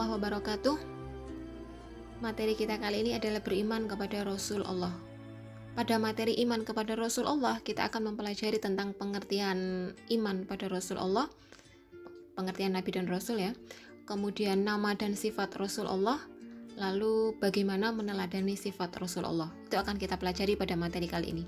warahmatullahi wabarakatuh. Materi kita kali ini adalah beriman kepada Rasul Allah. Pada materi iman kepada Rasul Allah, kita akan mempelajari tentang pengertian iman pada Rasul Allah, pengertian Nabi dan Rasul ya. Kemudian nama dan sifat Rasul Allah, lalu bagaimana meneladani sifat Rasul Allah. Itu akan kita pelajari pada materi kali ini.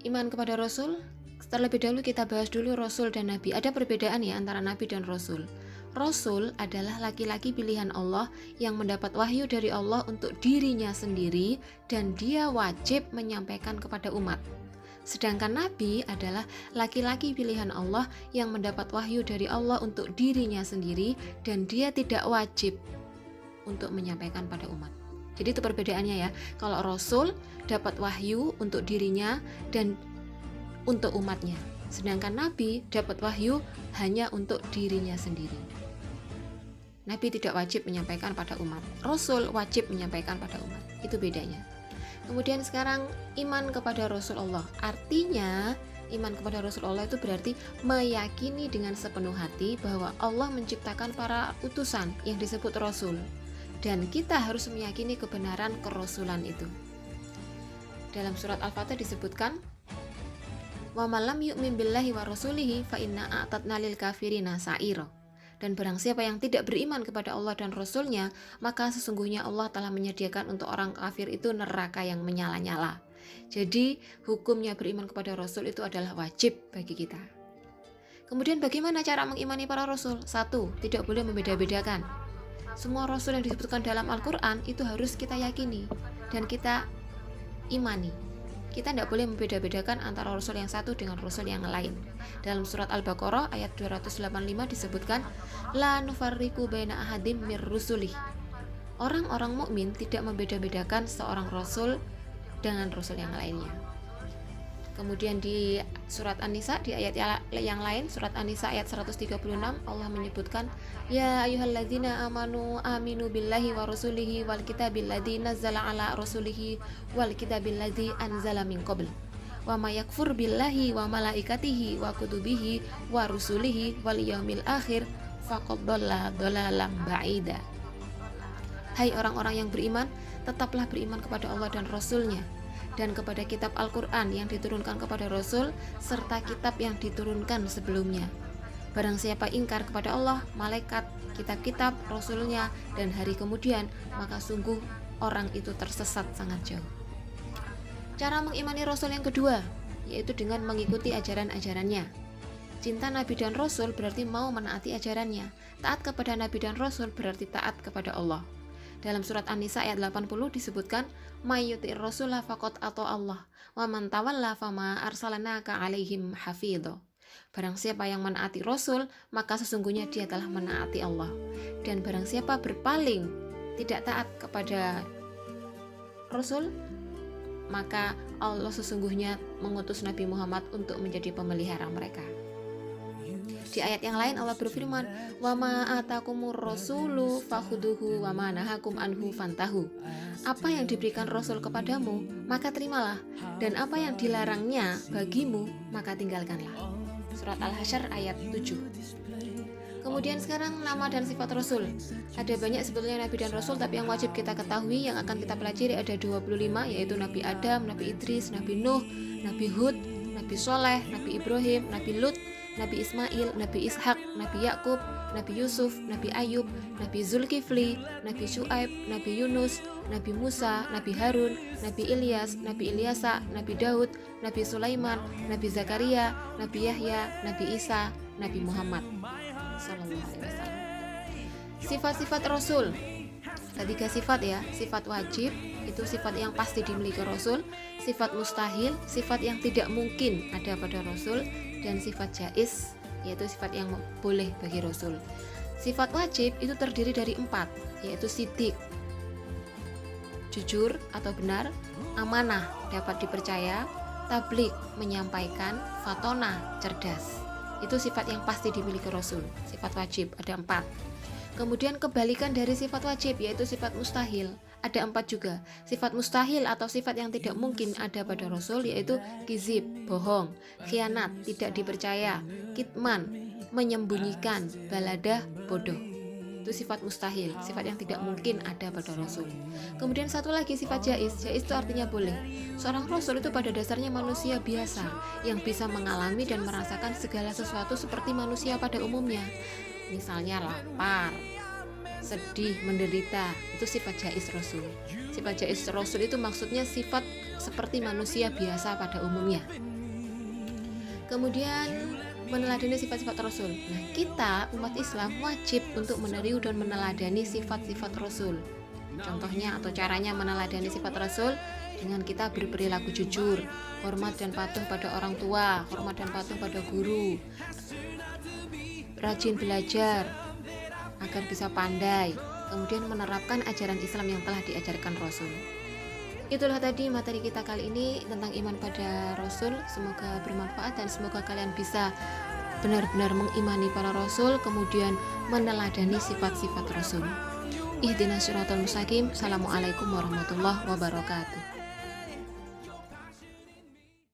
Iman kepada Rasul. Terlebih dahulu kita bahas dulu Rasul dan Nabi. Ada perbedaan ya antara Nabi dan Rasul. Rasul adalah laki-laki pilihan Allah yang mendapat wahyu dari Allah untuk dirinya sendiri dan dia wajib menyampaikan kepada umat. Sedangkan Nabi adalah laki-laki pilihan Allah yang mendapat wahyu dari Allah untuk dirinya sendiri dan dia tidak wajib untuk menyampaikan pada umat. Jadi itu perbedaannya ya. Kalau Rasul dapat wahyu untuk dirinya dan untuk umatnya. Sedangkan Nabi dapat wahyu hanya untuk dirinya sendiri. Nabi tidak wajib menyampaikan pada umat. Rasul wajib menyampaikan pada umat. Itu bedanya. Kemudian sekarang iman kepada Rasul Allah. Artinya iman kepada Rasul Allah itu berarti meyakini dengan sepenuh hati bahwa Allah menciptakan para utusan yang disebut Rasul. Dan kita harus meyakini kebenaran kerasulan itu. Dalam surat Al-Fatih disebutkan, wa malam yu'min billahi wa rasulihi fa inna a'tadna lil kafirina sa'ira. Dan barang siapa yang tidak beriman kepada Allah dan Rasulnya, maka sesungguhnya Allah telah menyediakan untuk orang kafir itu neraka yang menyala-nyala. Jadi hukumnya beriman kepada Rasul itu adalah wajib bagi kita. Kemudian bagaimana cara mengimani para Rasul? 1. Tidak boleh membeda-bedakan. Semua Rasul yang disebutkan dalam Al-Quran itu harus kita yakini dan kita imani. Kita tidak boleh membeda-bedakan antara Rasul yang satu dengan Rasul yang lain. Dalam surat Al-Baqarah ayat 285 disebutkan, la nufarriqu baina ahadim mir rusulih. Orang-orang mukmin tidak membeda-bedakan seorang Rasul dengan Rasul yang lainnya. Kemudian di surat An-Nisa di ayat yang lain, surat An-Nisa ayat 136 Allah menyebutkan, ya ayyuhalladzina amanu aminu billahi wa rasulihi wal kitabil ladzi nazzala ala rasulihi wal kitabil ladzi anzala min qabl wa may yakfur billahi wa malaikatihi wa kutubihi wa rusulihi wal yaumil akhir faqad dhalla dhalalan ba'ida. Hai orang-orang yang beriman, tetaplah beriman kepada Allah dan Rasul-Nya dan kepada kitab Al-Quran yang diturunkan kepada Rasul serta kitab yang diturunkan sebelumnya. Barang siapa ingkar kepada Allah, malaikat, kitab-kitab, Rasulnya, dan hari kemudian, maka sungguh orang itu tersesat sangat jauh. Cara mengimani Rasul yang kedua, yaitu dengan mengikuti ajaran-ajarannya. Cinta Nabi dan Rasul berarti mau menaati ajarannya. Taat kepada Nabi dan Rasul berarti taat kepada Allah. Dalam surat An-Nisa ayat 80 disebutkan, mayyuti'ir rasulah faqad ata Allah wa man tawalla fama arsalnaka 'alaihim hafidho. Barang siapa yang menaati Rasul, maka sesungguhnya dia telah menaati Allah. Dan barang siapa berpaling tidak taat kepada Rasul, maka Allah sesungguhnya mengutus Nabi Muhammad untuk menjadi pemelihara mereka. Di ayat yang lain Allah berfirman, wa ma atakumur rasulu fakhuduhu wa ma nahakum anhu fantahu. Apa yang diberikan Rasul kepadamu, maka terimalah, dan apa yang dilarangnya bagimu, maka tinggalkanlah. Surat Al-Hasyr ayat 7. Kemudian sekarang nama dan sifat Rasul. Ada banyak sebetulnya Nabi dan Rasul, tapi yang wajib kita ketahui yang akan kita pelajari ada 25, yaitu Nabi Adam, Nabi Idris, Nabi Nuh, Nabi Hud, Nabi Soleh, Nabi Ibrahim, Nabi Lut, Nabi Ismail, Nabi Ishak, Nabi Yakub, Nabi Yusuf, Nabi Ayub, Nabi Zulkifli, Nabi Syuaib, Nabi Yunus, Nabi Musa, Nabi Harun, Nabi Ilyas, Nabi Ilyasa, Nabi Daud, Nabi Sulaiman, Nabi Zakaria, Nabi Yahya, Nabi Isa, Nabi Muhammad sallallahu alaihi wasallam. Sifat-sifat Rasul. Ada 3 sifat ya. Sifat wajib itu sifat yang pasti dimiliki Rasul, sifat mustahil, sifat yang tidak mungkin ada pada Rasul, dan sifat jaiz, yaitu sifat yang boleh bagi Rasul. Sifat wajib itu terdiri dari 4, yaitu sidik, jujur atau benar, amanah, dapat dipercaya, tabligh, menyampaikan, fatonah, cerdas. Itu sifat yang pasti dimiliki Rasul. Sifat wajib ada 4. Kemudian kebalikan dari sifat wajib, yaitu sifat mustahil, ada 4 juga. Sifat mustahil atau sifat yang tidak mungkin ada pada Rasul, yaitu kizib, bohong, khianat, tidak dipercaya, kitman, menyembunyikan, baladah, bodoh. Itu sifat mustahil, sifat yang tidak mungkin ada pada Rasul. Kemudian satu lagi sifat jaiz. Jaiz itu artinya boleh. Seorang Rasul itu pada dasarnya manusia biasa yang bisa mengalami dan merasakan segala sesuatu seperti manusia pada umumnya. Misalnya lapar, sedih, menderita, itu sifat jaiz Rasul. Sifat jaiz Rasul itu maksudnya sifat seperti manusia biasa pada umumnya. Kemudian meneladani sifat-sifat Rasul. Nah, kita umat Islam wajib untuk meniru dan meneladani sifat-sifat Rasul. Contohnya atau caranya meneladani sifat Rasul dengan kita berperilaku jujur, hormat dan patuh pada orang tua, hormat dan patuh pada guru, rajin belajar agar bisa pandai, kemudian menerapkan ajaran Islam yang telah diajarkan Rasul. Itulah tadi materi kita kali ini tentang iman pada Rasul. Semoga bermanfaat dan semoga kalian bisa benar-benar mengimani para Rasul, kemudian meneladani sifat-sifat Rasul. Ihdinas siratal mustaqim. Assalamualaikum warahmatullahi wabarakatuh.